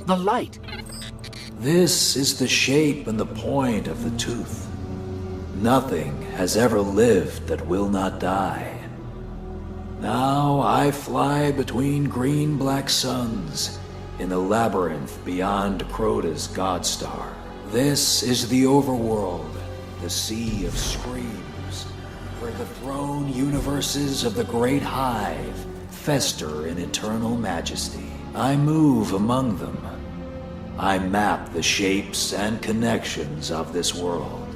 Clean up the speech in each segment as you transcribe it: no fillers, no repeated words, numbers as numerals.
The light. This is the shape and the point of the tooth. Nothing has ever lived that will not die. Now I fly between green-black suns in the labyrinth beyond Crota's Godstar. This is the overworld, the sea of screams, where the thrown universes of the Great Hive fester in eternal majesty. I move among them. I map the shapes and connections of this world.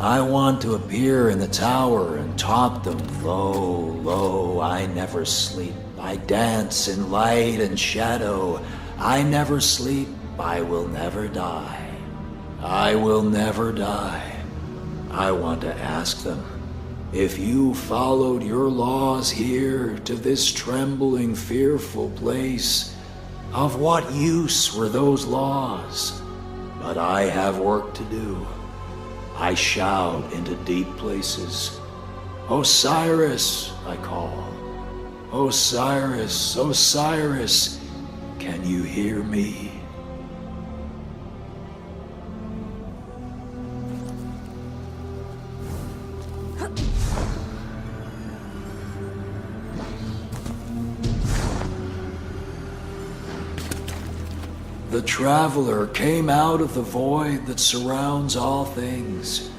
I want to appear in the tower and taunt them, lo, lo, I never sleep. I dance in light and shadow. I never sleep, I will never die. I will never die. I want to ask them, if you followed your laws here to this trembling, fearful place, of what use were those laws? But I have work to do. I shout into deep places. Osiris, I call. Osiris, Osiris, can you hear me? The traveler came out of the void that surrounds all things.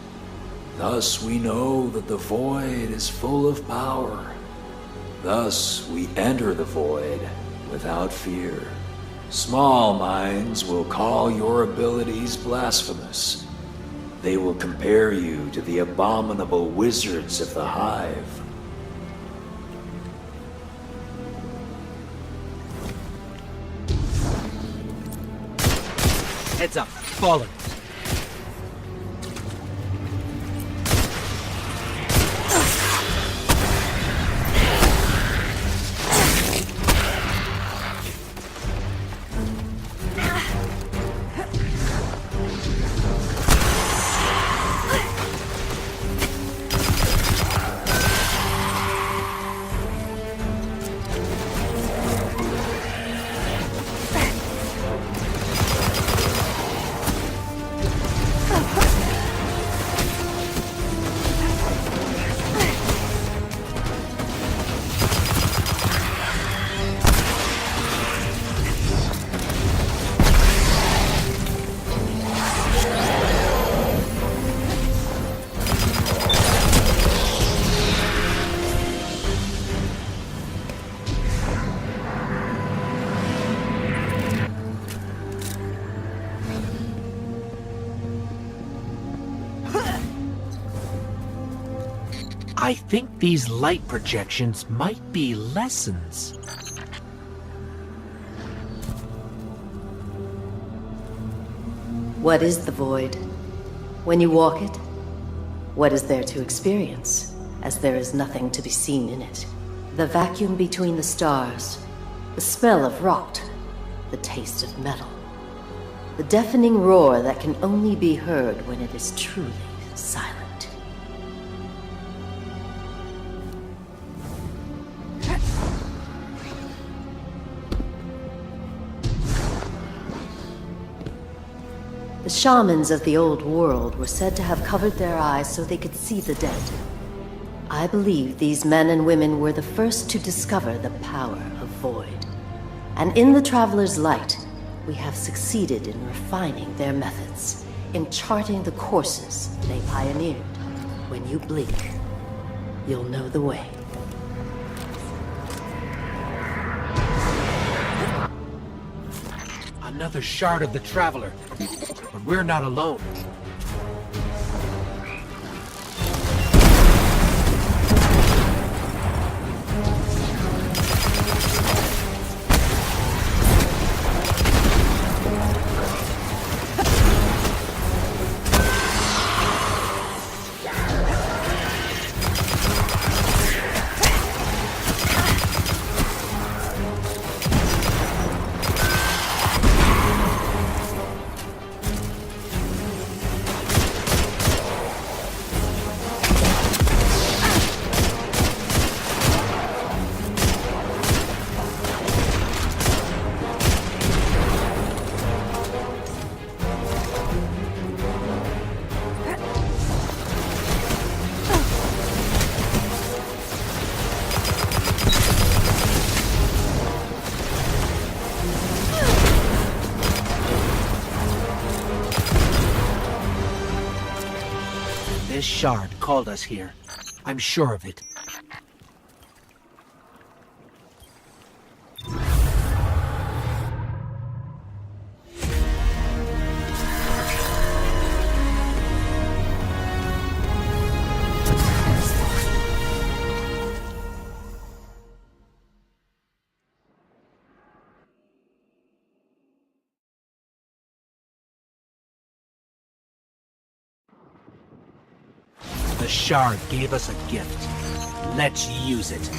Thus we know that the void is full of power. Thus we enter the void without fear. Small minds will call your abilities blasphemous. They will compare you to the abominable wizards of the Hive. Heads up, falling. I think these light projections might be lessons. What is the void? When you walk it, what is there to experience, as there is nothing to be seen in it? The vacuum between the stars, the smell of rot, the taste of metal, the deafening roar that can only be heard when it is truly silent. The shamans of the old world were said to have covered their eyes so they could see the dead. I believe these men and women were the first to discover the power of void. And in the Traveler's Light, we have succeeded in refining their methods, in charting the courses they pioneered. When you blink, you'll know the way. Another shard of the Traveler. But we're not alone. This shard called us here. I'm sure of it. The shard gave us a gift. Let's use it.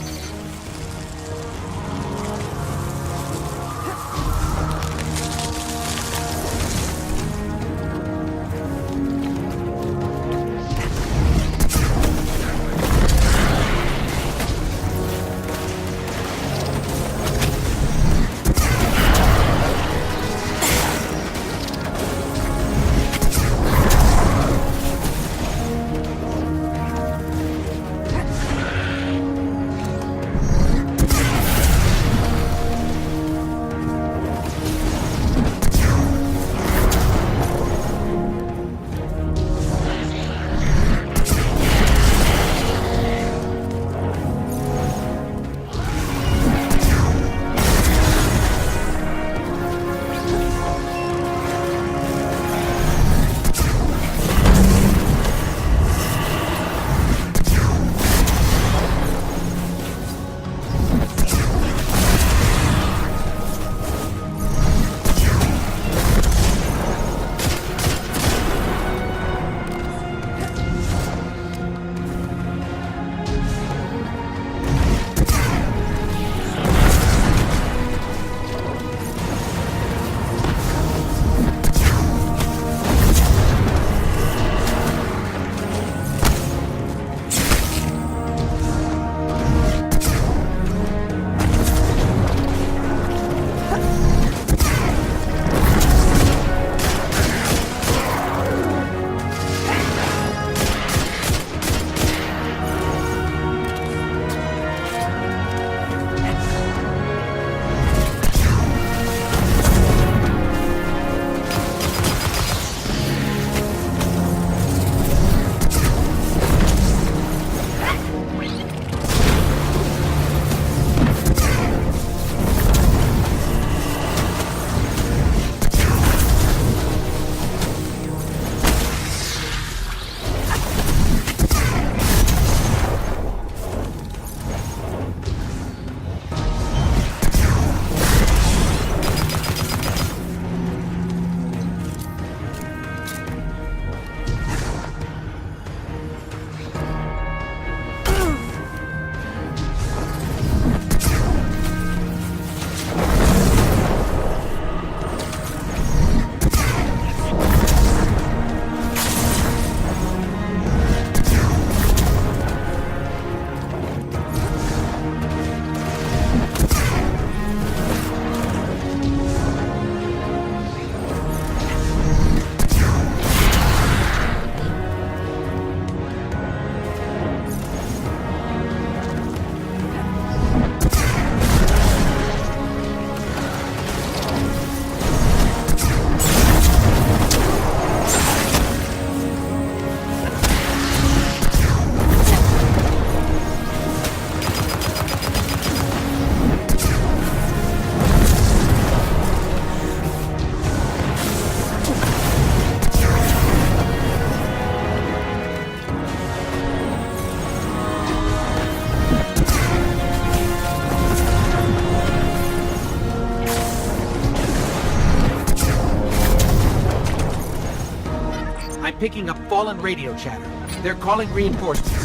picking up fallen radio chatter. They're calling reinforcements.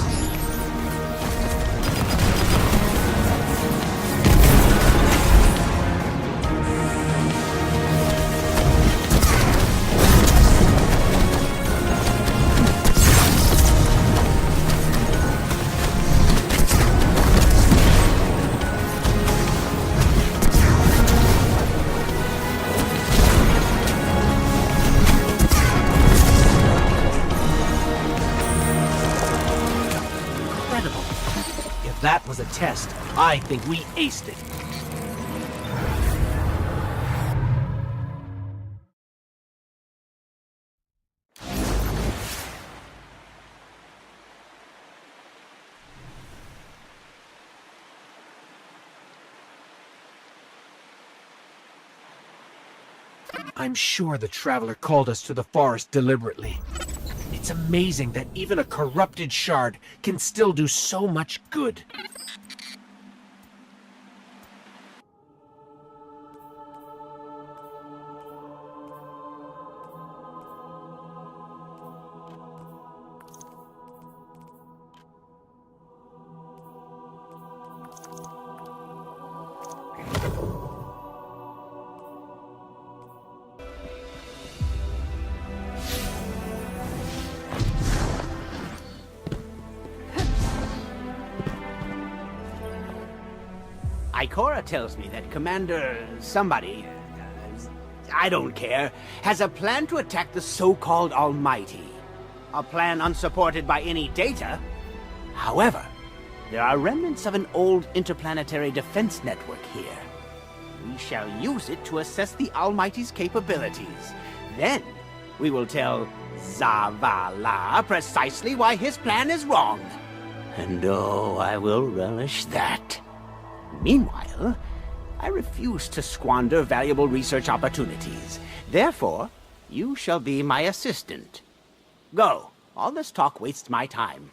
That was a test. I think we aced it. I'm sure the traveler called us to the forest deliberately. It's amazing that even a corrupted shard can still do so much good. Ikora tells me that Commander somebody, I don't care, has a plan to attack the so-called Almighty. A plan unsupported by any data. However, there are remnants of an old interplanetary defense network here. We shall use it to assess the Almighty's capabilities. Then, we will tell Zavala precisely why his plan is wrong. And oh, I will relish that. Meanwhile, I refuse to squander valuable research opportunities. Therefore, you shall be my assistant. Go. All this talk wastes my time.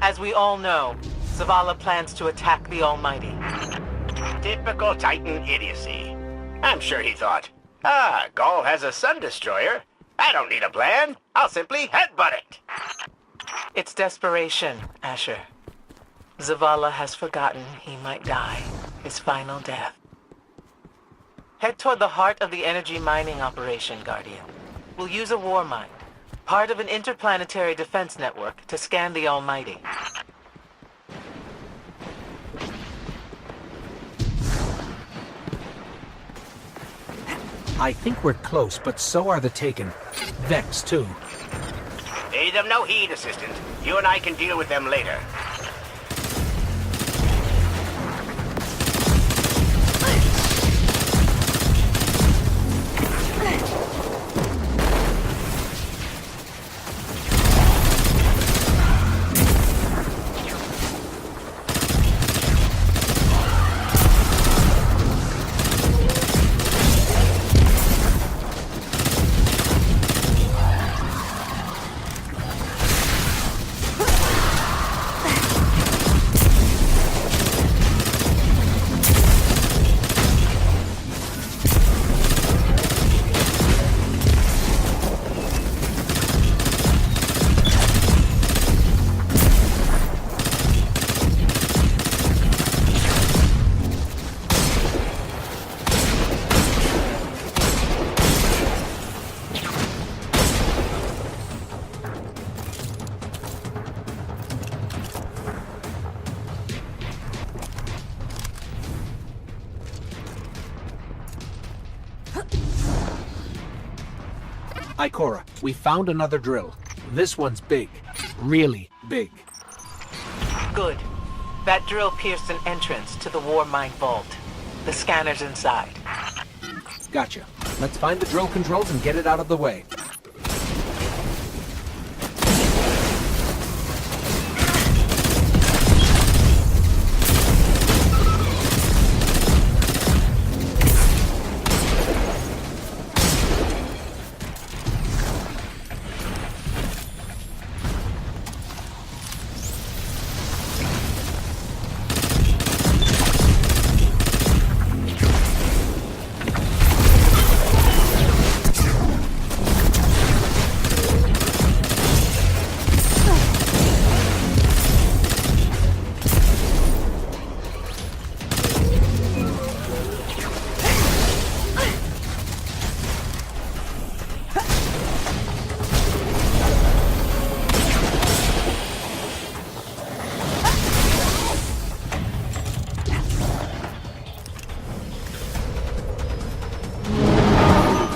As we all know, Zavala plans to attack the Almighty. Typical Titan idiocy. I'm sure he thought, Gaul has a sun destroyer. I don't need a plan. I'll simply headbutt it. It's desperation, Asher. Zavala has forgotten he might die, his final death. Head toward the heart of the energy mining operation, Guardian. We'll use a war mine, part of an interplanetary defense network, to scan the Almighty. I think we're close, but so are the Taken. Vex, too. Pay them no heed, Assistant. You and I can deal with them later. Ikora, we found another drill. This one's big. Really big. Good. That drill pierced an entrance to the war mine vault. The scanner's inside. Gotcha. Let's find the drill controls and get it out of the way.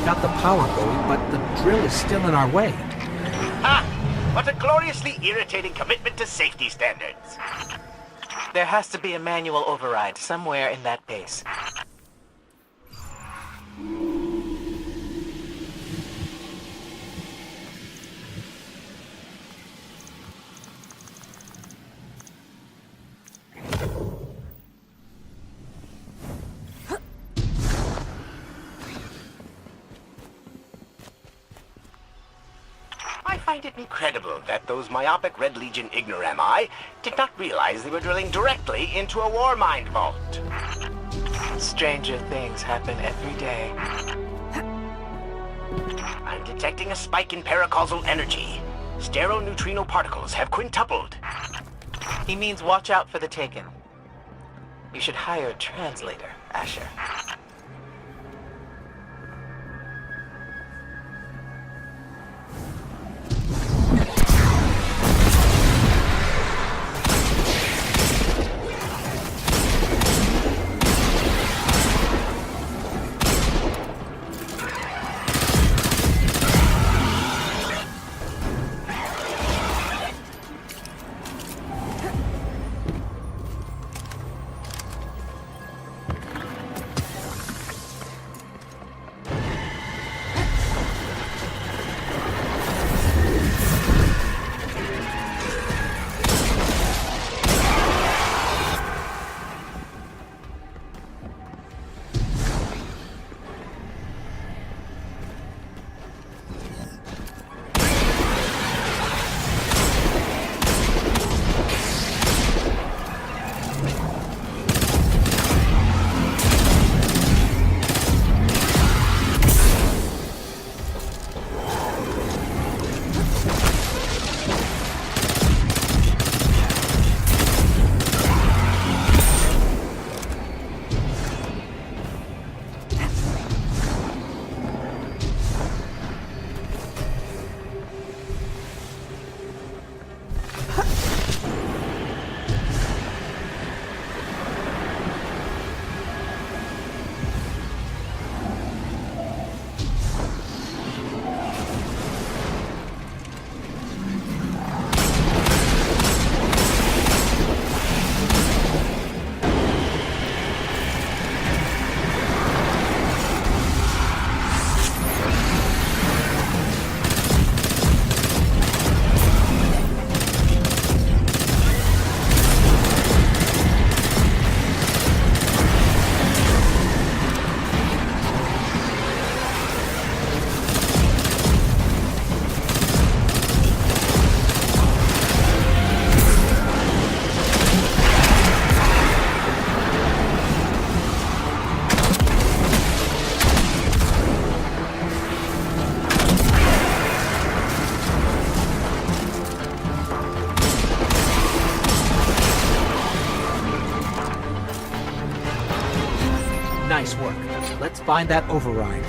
Got the power going, but the drill is still in our way. What a gloriously irritating commitment to safety standards. There has to be a manual override somewhere in that base. I find it incredible that those myopic Red Legion ignorami did not realize they were drilling directly into a war mine vault. Stranger things happen every day. I'm detecting a spike in paracausal energy. Stereoneutrino particles have quintupled. He means watch out for the Taken. You should hire a translator, Asher. find that override.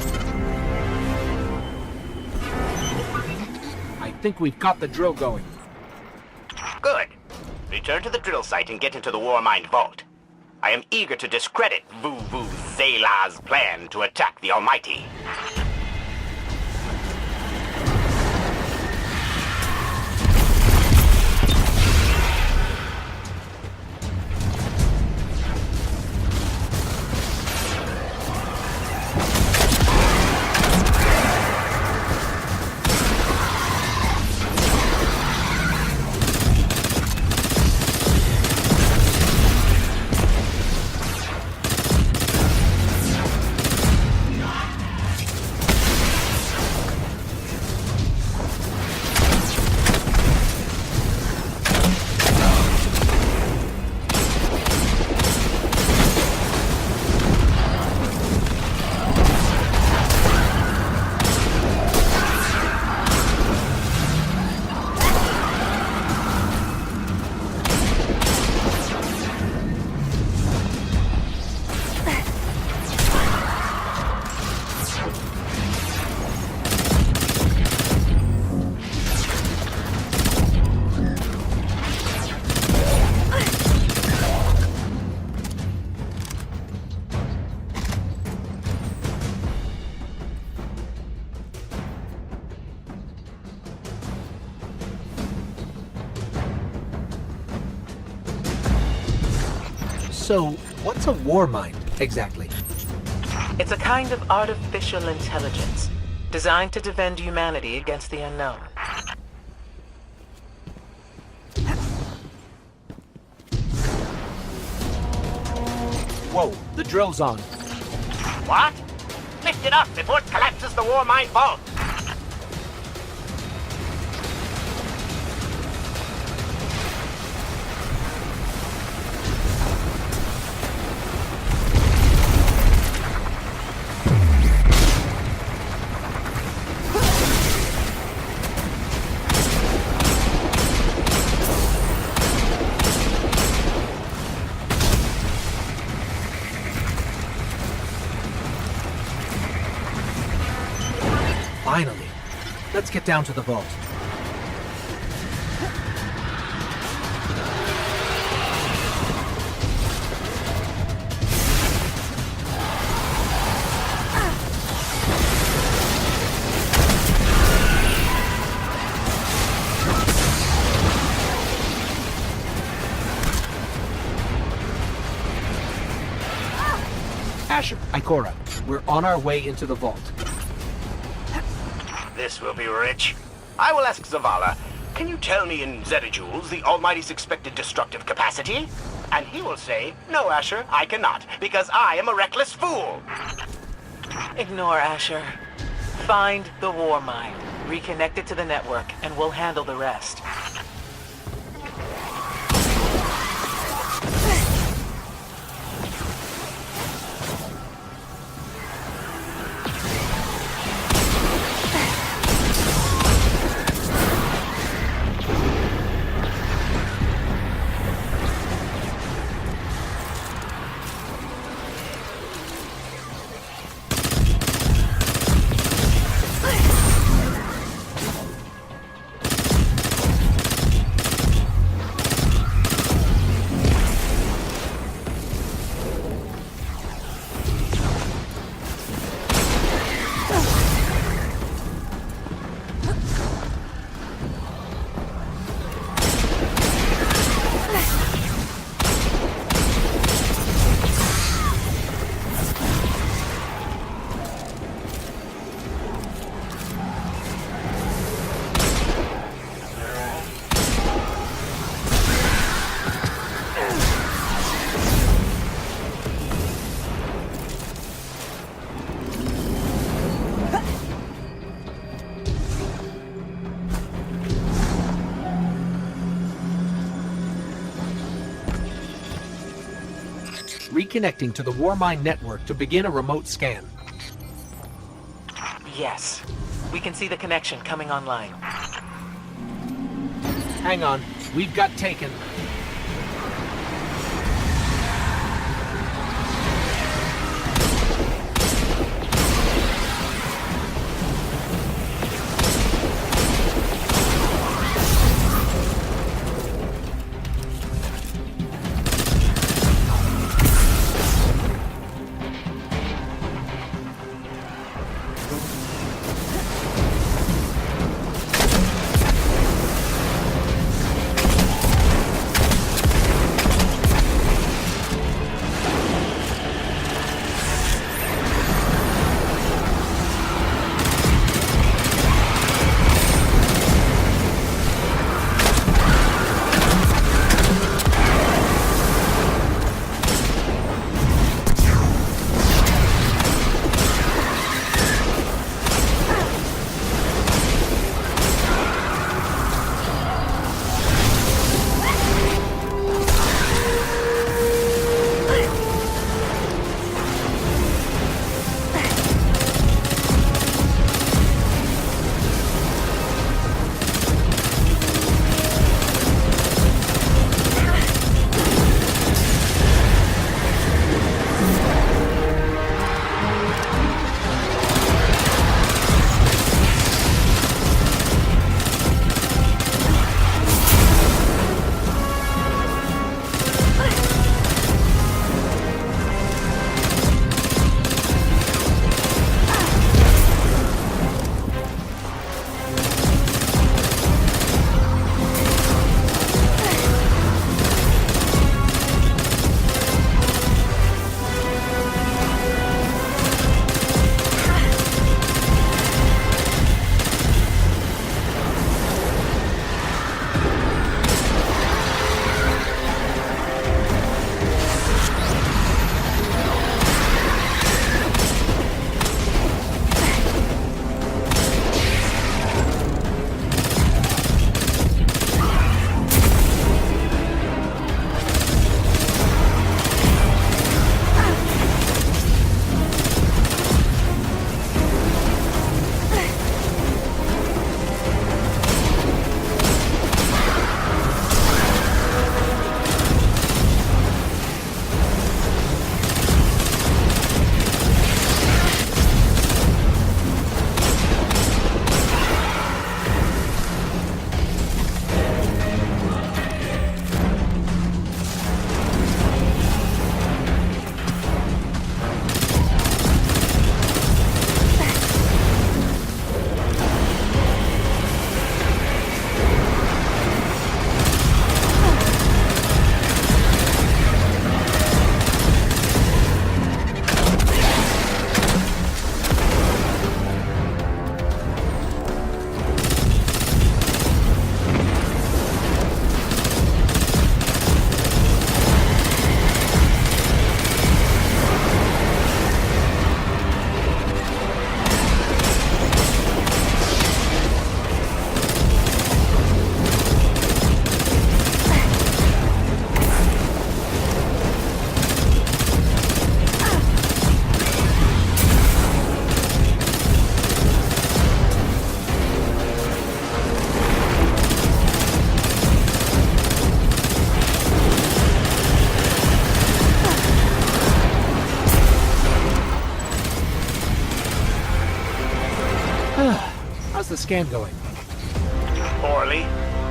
I think we've got the drill going. Good. Return to the drill site and get into the Warmind vault. I am eager to discredit Vu Zela's plan to attack the Almighty. So, what's a war mind, exactly? It's a kind of artificial intelligence designed to defend humanity against the unknown. Whoa, the drill's on. What? Lift it up before it collapses the Warmind vault. Finally. Let's get down to the vault. Asher, Ikora, we're on our way into the vault. This will be rich. I will ask Zavala, can you tell me in zettajoules the Almighty's expected destructive capacity? And he will say, no, Asher, I cannot, because I am a reckless fool. Ignore Asher. Find the war mind, reconnect it to the network, and we'll handle the rest. Reconnecting to the Warmind network to begin a remote scan. Yes. We can see the connection coming online. Hang on, we've got taken. the scan going? Poorly.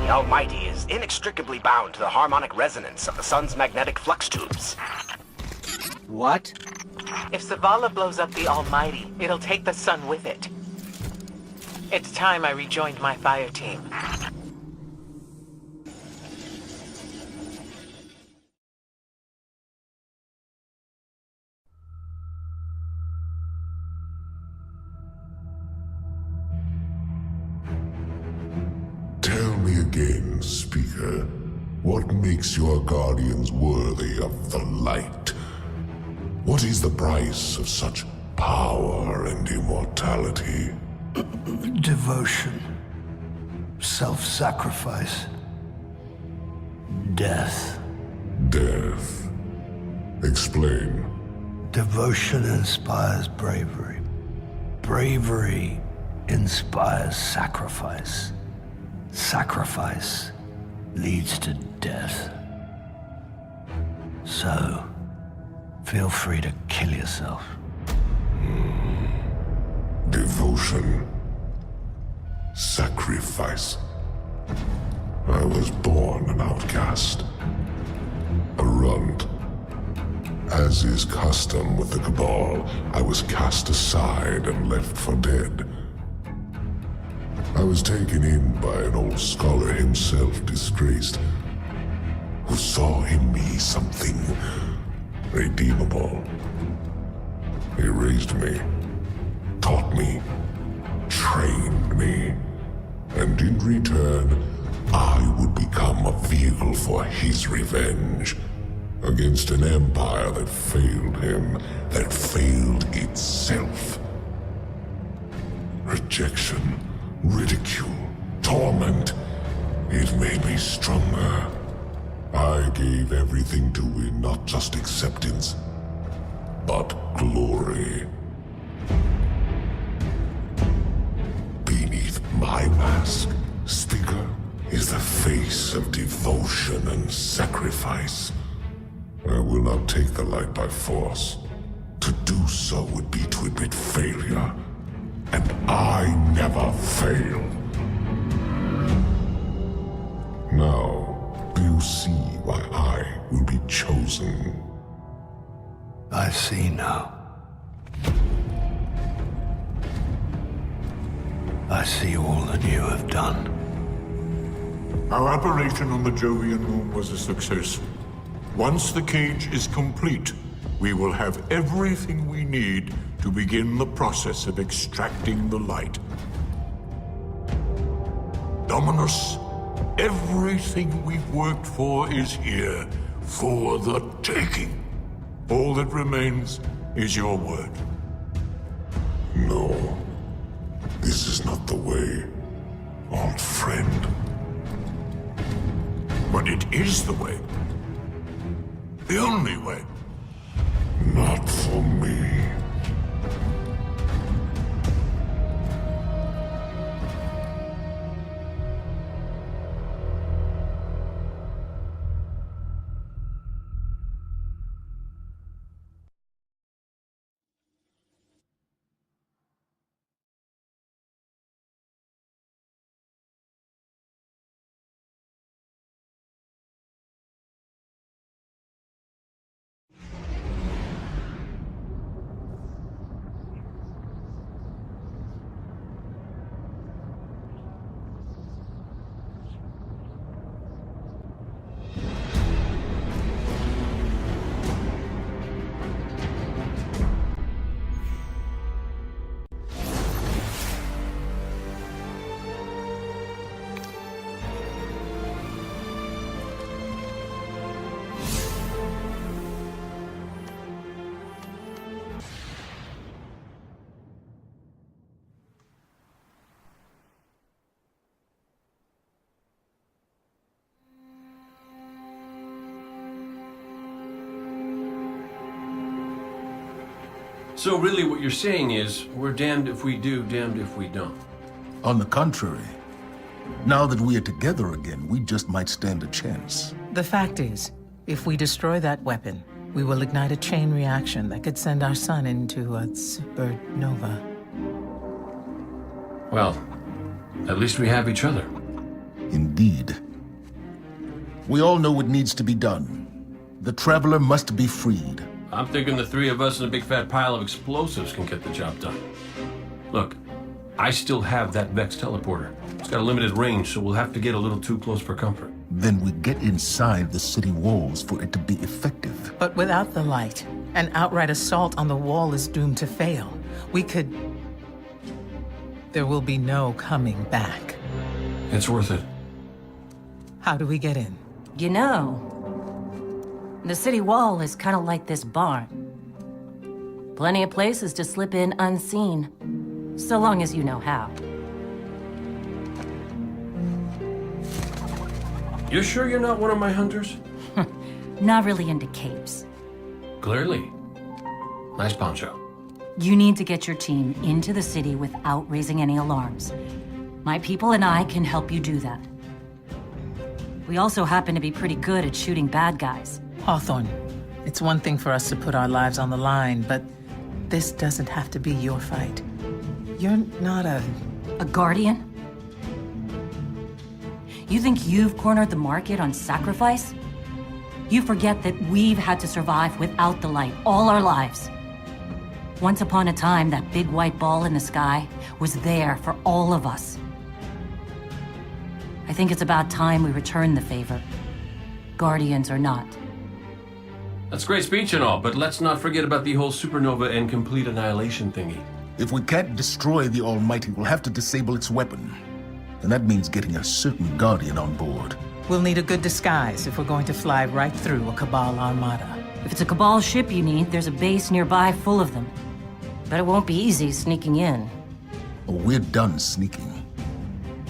The Almighty is inextricably bound to the harmonic resonance of the sun's magnetic flux tubes. What? If Zavala blows up the Almighty, it'll take the sun with it. It's time I rejoined my fire team. Tell me again, Speaker, what makes your guardians worthy of the light? What is the price of such power and immortality? Devotion. Self-sacrifice. Death. Death. Explain. Devotion inspires bravery. Bravery inspires sacrifice. Sacrifice leads to death. So, feel free to kill yourself. Devotion. Sacrifice. I was born an outcast. A runt. As is custom with the Cabal, I was cast aside and left for dead. I was taken in by an old scholar himself, disgraced, who saw in me something redeemable. He raised me, taught me, trained me, and in return, I would become a vehicle for his revenge against an empire that failed him, that failed itself. Rejection, ridicule, torment. It made me stronger. I gave everything to win not just acceptance, but glory. Beneath my mask, Speaker, is the face of devotion and sacrifice. I will not take the light by force. To do so would be to admit failure. And I never fail. Now, do you see why I will be chosen? I see now. I see all that you have done. Our operation on the Jovian moon was a success. Once the cage is complete, we will have everything we need to begin the process of extracting the light. Dominus, everything we've worked for is here, for the taking. All that remains is your word. No, this is not the way, old friend. But it is the way. The only way. Not for me. So really what you're saying is, we're damned if we do, damned if we don't. On the contrary, now that we are together again, we just might stand a chance. The fact is, if we destroy that weapon, we will ignite a chain reaction that could send our sun into a supernova. Well, At least we have each other. Indeed. We all know what needs to be done. The Traveler must be freed. I'm thinking the three of us and a big fat pile of explosives can get the job done. Look, I still have that Vex teleporter. It's got a limited range, so we'll have to get a little too close for comfort. Then we get inside the city walls for it to be effective. But without the light, an outright assault on the wall is doomed to fail. We could... There will be no coming back. It's worth it. How do we get in? You know, the city wall is kind of like this barn. Plenty of places to slip in unseen, so long as you know how. You sure you're not one of my hunters? Not really into capes. Clearly. Nice poncho. You need to get your team into the city without raising any alarms. My people and I can help you do that. We also happen to be pretty good at shooting bad guys. Hawthorne, it's one thing for us to put our lives on the line, but this doesn't have to be your fight. You're not a guardian? You think you've cornered the market on sacrifice? You forget that we've had to survive without the light all our lives. Once upon a time, that big white ball in the sky was there for all of us. I think it's about time we return the favor, guardians or not. That's great speech and all, but let's not forget about the whole supernova and complete annihilation thingy. If we can't destroy the Almighty, we'll have to disable its weapon. And that means getting a certain Guardian on board. We'll need a good disguise if we're going to fly right through a Cabal armada. If it's a Cabal ship you need, there's a base nearby full of them. But it won't be easy sneaking in. Oh, we're done sneaking.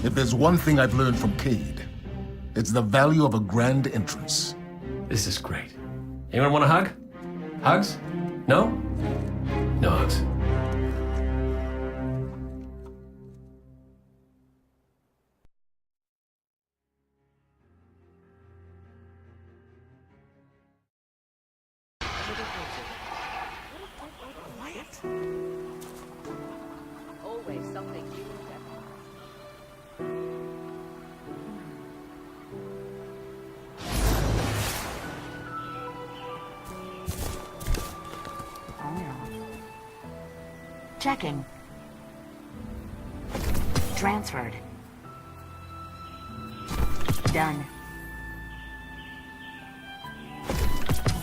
If there's one thing I've learned from Cade, it's the value of a grand entrance. This is great. Anyone want a hug? Hugs? No? No hugs. Always something new and Checking. Transferred. Done.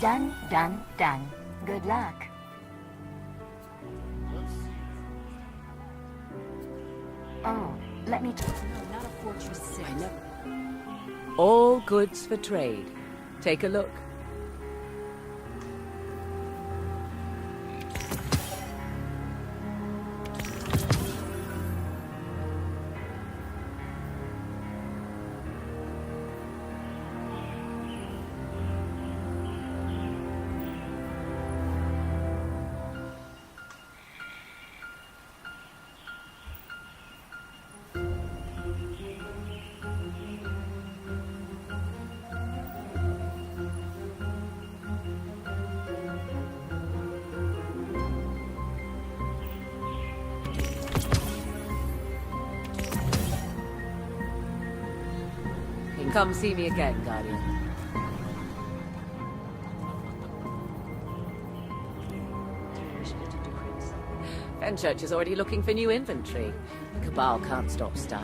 Done, done, done. Good luck. Oh, let me... No, not a Fortress 6. I know. All goods for trade. Take a look. Come see me again, Guardian. Fenchurch is already looking for new inventory. The Cabal can't stop style.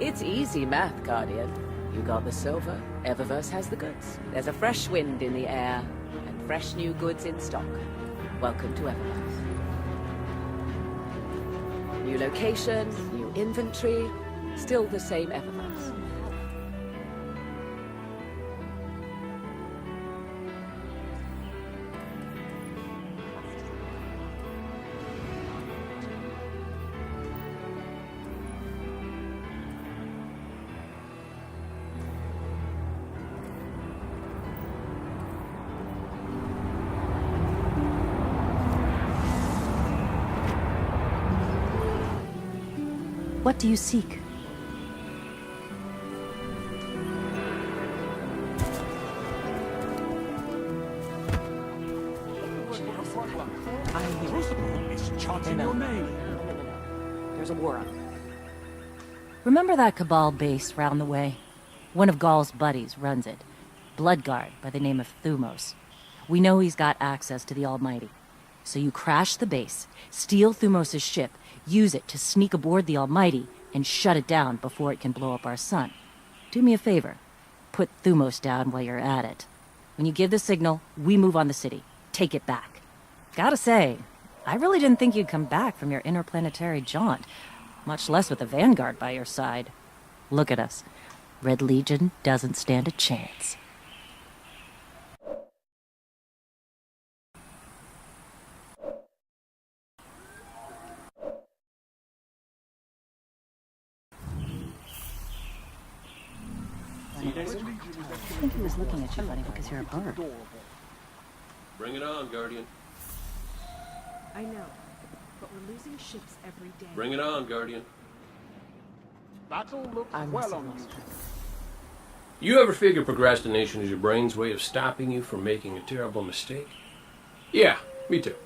It's easy math, Guardian. You got the silver, Eververse has the goods. There's a fresh wind in the air, and fresh new goods in stock. Welcome to Eververse. New location, new inventory, still the same Eververse. What do you seek? chanting your name. There's a war on. Remember that Cabal base round the way? One of Gaul's buddies runs it. Bloodguard by the name of Thumos. We know he's got access to the Almighty. So you crash the base, steal Thumos' ship, use it to sneak aboard the Almighty, and shut it down before it can blow up our sun. Do me a favor. Put Thumos down while you're at it. When you give the signal, we move on the city. Take it back. Gotta say, I really didn't think you'd come back from your interplanetary jaunt, much less with the Vanguard by your side. Look at us. Red Legion doesn't stand a chance. I think he was looking at you funny because you're a bird. Bring it on, Guardian. I know, but we're losing ships every day. Bring it on, Guardian. Battle looks I'm well on you. You ever figure procrastination is your brain's way of stopping you from making a terrible mistake? Yeah, me too.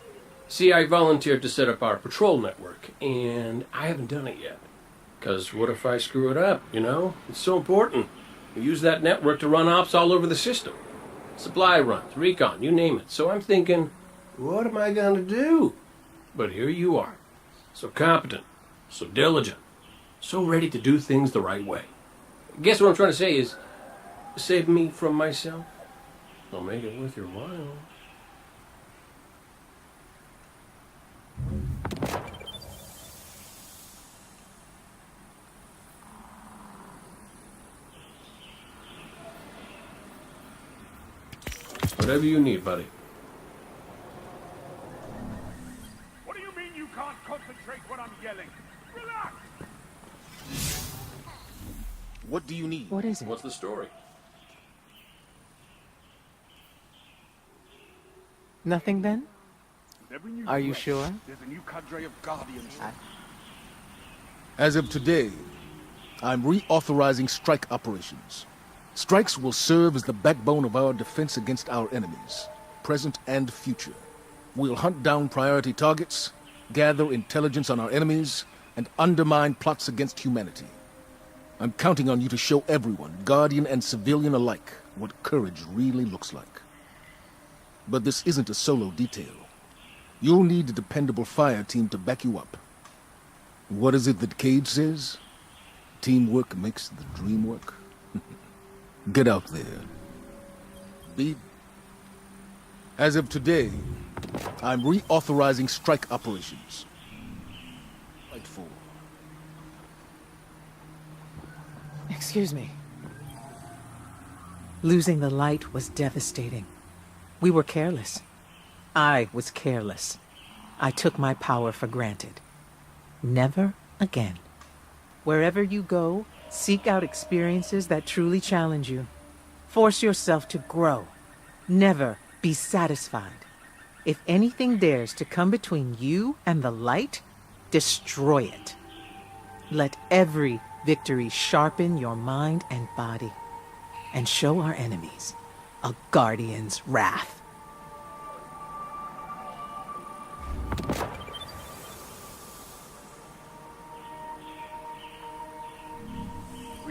See, I volunteered to set up our patrol network, and I haven't done it yet. 'Cause what if I screw it up, you know? It's so important. We use that network to run ops all over the system. Supply runs, recon, you name it. So I'm thinking, what am I going to do? But here you are. So competent, so diligent, so ready to do things the right way. Guess what I'm trying to say is, save me from myself. I'll make it worth your while. Whatever you need, buddy. What do you mean you can't concentrate when I'm yelling? Relax! What do you need? What is it? What's the story? Nothing then? With every new Are you threat, sure? There's a new cadre of guardians. As of today, I'm reauthorizing strike operations. Strikes will serve as the backbone of our defense against our enemies, present and future. We'll hunt down priority targets, gather intelligence on our enemies, and undermine plots against humanity. I'm counting on you to show everyone, Guardian and civilian alike, what courage really looks like. But this isn't a solo detail. You'll need a dependable fire team to back you up. What is it that Cage says? Teamwork makes the dream work. Get out there. As of today, I'm reauthorizing strike operations. Fight for. Excuse me. Losing the light was devastating. We were careless. I was careless. I took my power for granted. Never again. Wherever you go, seek out experiences that truly challenge you. Force yourself to grow. Never be satisfied. If anything dares to come between you and the light, destroy it. Let every victory sharpen your mind and body, and show our enemies a guardian's wrath.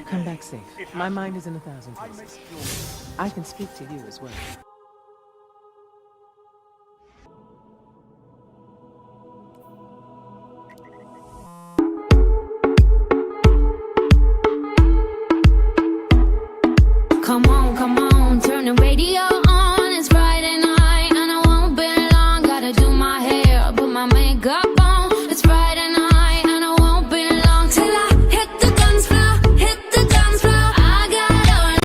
Come back safe. My mind is in 1,000 places. I can speak to you as well.